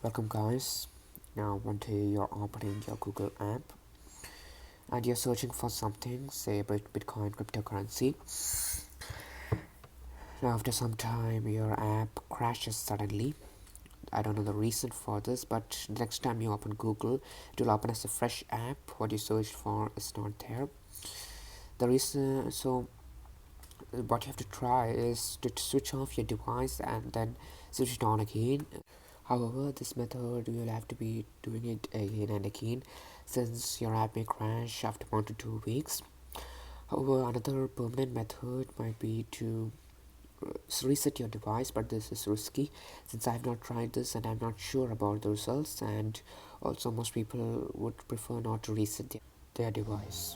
Welcome guys. Now one day you're opening your Google app and you're searching for something, say Bitcoin cryptocurrency. Now after some time your app crashes suddenly. I don't know the reason for this, but the next time you open Google, it will open as a fresh app. What you searched for is not there. The reason, so what you have to try is to switch off your device and then switch it on again. However, this method you will have to be doing it again and again since your app may crash after 1 to 2 weeks. However, another permanent method might be to reset your device, but this is risky since I have not tried this and I'm not sure about the results, and also most people would prefer not to reset their device.